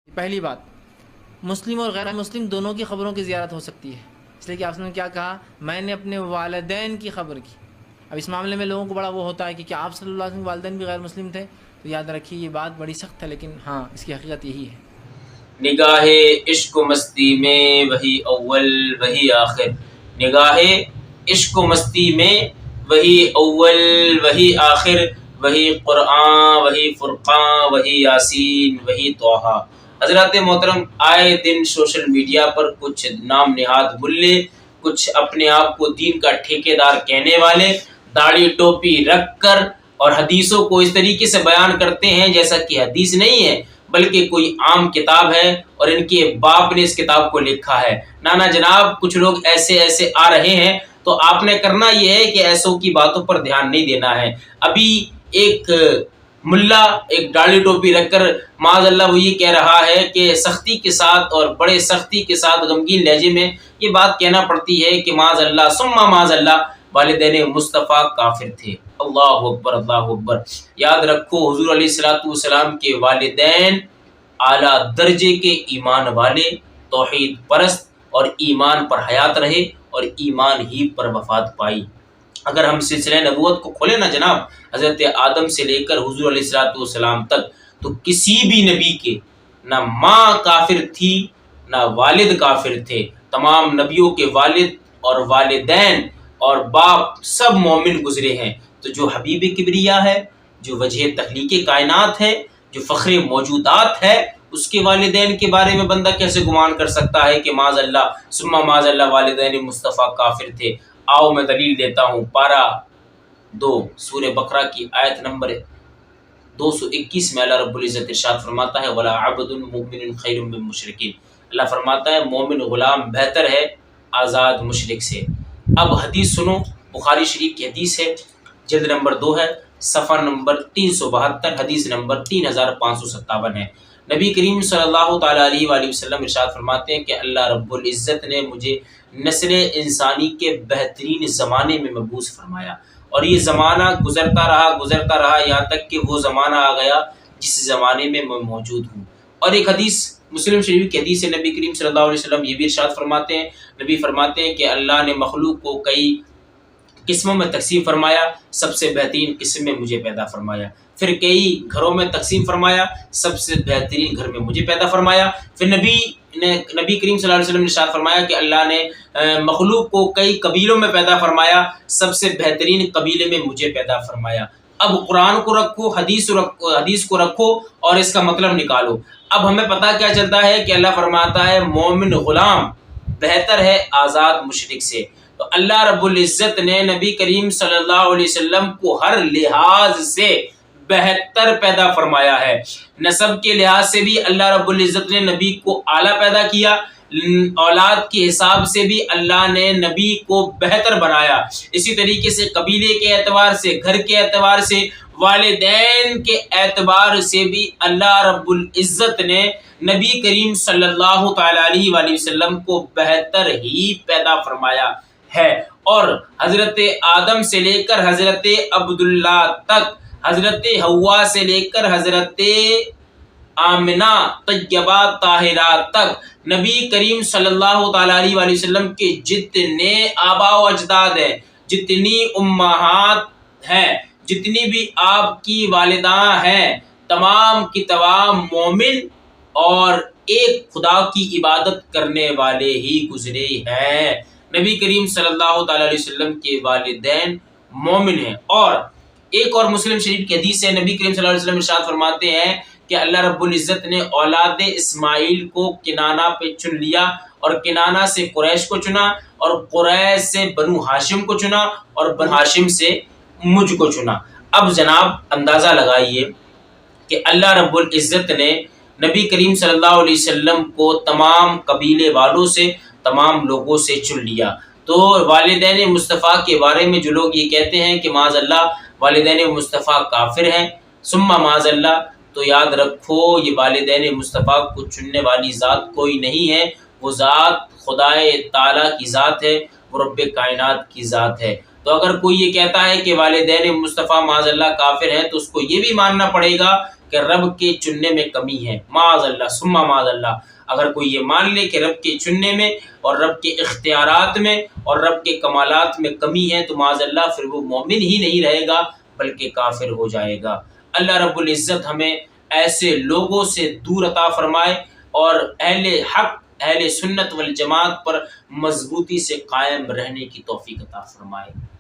پہلی بات، مسلم اور غیر مسلم دونوں کی خبروں کی زیارت ہو سکتی ہے، اس لیے کہ آپ نے کیا کہا، میں نے اپنے والدین کی خبر کی۔ اب اس معاملے میں لوگوں کو بڑا وہ ہوتا ہے کہ کیا آپ صلی اللہ علیہ وسلم کے والدین بھی غیر مسلم تھے؟ تو یاد رکھیے یہ بات بڑی سخت ہے، لیکن ہاں اس کی حقیقت یہی ہے۔ نگاہ عشق و مستی میں وہی اول وہی آخر، نگاہ عشق و مستی میں وہی اول وہی آخر، وہی قرآن وہی فرقان وہی یاسین وہی طٰہٰ۔ حضرات محترم، آئے دن سوشل میڈیا پر کچھ نام نہاد ملے، کچھ اپنے آپ کو دین کا ٹھیکیدار کہنے والے داڑھی ٹوپی رکھ کر اور حدیثوں کو اس طریقے سے بیان کرتے ہیں جیسا کہ حدیث نہیں ہے بلکہ کوئی عام کتاب ہے اور ان کے باپ نے اس کتاب کو لکھا ہے۔ نانا جناب، کچھ لوگ ایسے آ رہے ہیں تو آپ نے کرنا یہ ہے کہ ایسوں کی باتوں پر دھیان نہیں دینا ہے۔ ابھی ایک ملا ایک داڑھی ٹوپی رکھ کر معاذ اللہ وہ یہ کہہ رہا ہے کہ سختی کے ساتھ اور بڑے سختی کے ساتھ غمگین لہجے میں یہ بات کہنا پڑتی ہے کہ معاذ اللہ ثم معاذ اللہ والدین مصطفیٰ کافر تھے۔ اللہ اکبر اللہ اکبر۔ یاد رکھو، حضور علیہ السلام کے والدین اعلیٰ درجے کے ایمان والے، توحید پرست اور ایمان پر حیات رہے اور ایمان ہی پر وفات پائی۔ اگر ہم سلسلہ نبوت کو کھولیں نا جناب، حضرت آدم سے لے کر حضور علیہ السلام تک، تو کسی بھی نبی کے نہ ماں کافر تھی نہ والد کافر تھے۔ تمام نبیوں کے والد اور والدین اور باپ سب مومن گزرے ہیں۔ تو جو حبیب کبریا ہے، جو وجہ تخلیق کائنات ہے، جو فخر موجودات ہے، اس کے والدین کے بارے میں بندہ کیسے گمان کر سکتا ہے کہ معاذ اللہ ثم معاذ اللہ والدین مصطفیٰ کافر تھے؟ آؤ میں دلیل دیتا ہوں۔ پارہ 2 سورہ بقرہ کی آیت نمبر 221 میں اللہ رب العزت ارشاد فرماتا ہے وَلَا عَبْدٌ مُؤْمِنٌ خَيْرٌ مِّن مُّشْرِكٍ۔ اللہ فرماتا ہے مومن غلام بہتر ہے آزاد مشرک سے۔ اب حدیث سنو، بخاری شریف کی حدیث ہے، جلد نمبر 2 ہے، صفحہ نمبر 372، حدیث نمبر 3557 ہے۔ نبی کریم صلی اللہ تعالیٰ علیہ وآلہ وسلم ارشاد فرماتے ہیں کہ اللہ رب العزت نے مجھے نسل انسانی کے بہترین زمانے میں مبعوث فرمایا، اور یہ زمانہ گزرتا رہا یہاں تک کہ وہ زمانہ آ گیا جس زمانے میں میں موجود ہوں۔ اور ایک حدیث مسلم شریف کی حدیث ہے، نبی کریم صلی اللہ علیہ وسلم یہ بھی ارشاد فرماتے ہیں، نبی فرماتے ہیں کہ اللہ نے مخلوق کو کئی قسموں میں تقسیم فرمایا، سب سے بہترین قسم میں مجھے پیدا فرمایا۔ پھر کئی گھروں میں تقسیم فرمایا، سب سے بہترین گھر میں مجھے پیدا فرمایا۔ پھر نبی کریم صلی اللہ علیہ وسلم نے ارشاد فرمایا کہ اللہ نے مخلوق کو کئی قبیلوں میں پیدا فرمایا، سب سے بہترین قبیلے میں مجھے پیدا فرمایا۔ اب قرآن کو رکھو، حدیث کو رکھو اور اس کا مطلب نکالو۔ اب ہمیں پتہ کیا چلتا ہے کہ اللہ فرماتا ہے مومن غلام بہتر ہے آزاد مشرک سے۔ تو اللہ رب العزت نے نبی کریم صلی اللہ علیہ وسلم کو ہر لحاظ سے بہتر پیدا فرمایا ہے۔ نسب کے لحاظ سے بھی اللہ رب العزت نے نبی کو اعلیٰ پیدا کیا، اولاد کے حساب سے بھی اللہ نے نبی کو بہتر بنایا۔ اسی طریقے سے قبیلے کے اعتبار سے، گھر کے اعتبار سے، والدین کے اعتبار سے بھی اللہ رب العزت نے نبی کریم صلی اللہ تعالیٰ علیہ وآلہ وسلم کو بہتر ہی پیدا فرمایا ہے۔ اور حضرت آدم سے لے کر حضرت عبداللہ تک، حضرت حوا سے لے کر حضرت آمنہ طیبہ طاہرہ تک، نبی کریم صلی اللہ تعالیٰ علیہ وآلہ وسلم کے جتنے آباء و اجداد ہیں، جتنی امہات ہیں، جتنی بھی آپ کی والداں ہیں، تمام کی تمام مومن اور ایک خدا کی عبادت کرنے والے ہی گزرے ہیں۔ نبی کریم صلی اللہ تعالیٰ علیہ وسلم کے والدین مومن ہیں۔ اور ایک اور مسلم شریف کی حدیث ہے، نبی کریم صلی اللہ علیہ وسلم ارشاد فرماتے ہیں کہ اللہ رب العزت نے اولاد اسماعیل کو کنانہ پہ چن لیا، اور کنانہ سے قریش کو چنا، اور قریش سے بنو ہاشم کو چنا، اور بنو ہاشم سے مجھ کو چنا۔ اب جناب اندازہ لگائیے کہ اللہ رب العزت نے نبی کریم صلی اللہ علیہ وسلم کو تمام قبیلے والوں سے، تمام لوگوں سے چن لیا۔ تو والدین مصطفیٰ کے بارے میں جو لوگ یہ کہتے ہیں کہ معاذ اللہ والدین مصطفیٰ کافر ہیں ثم معاذ اللہ، تو یاد رکھو یہ والدین مصطفیٰ کو چننے والی ذات کوئی نہیں ہے، وہ ذات خدائے تعالیٰ کی ذات ہے، وہ رب کائنات کی ذات ہے۔ تو اگر کوئی یہ کہتا ہے کہ والدین مصطفیٰ معاذ اللہ کافر ہیں تو اس کو یہ بھی ماننا پڑے گا کہ رب کے چننے میں کمی ہے، معاذ اللہ ثم معاذ اللہ۔ اگر کوئی یہ مان لے کہ رب کے چننے میں اور رب کے اختیارات میں اور رب کے کمالات میں کمی ہے تو معاذ اللہ پھر وہ مومن ہی نہیں رہے گا بلکہ کافر ہو جائے گا۔ اللہ رب العزت ہمیں ایسے لوگوں سے دور عطا فرمائے اور اہل حق، اہل سنت والجماعت پر مضبوطی سے قائم رہنے کی توفیق عطا فرمائے۔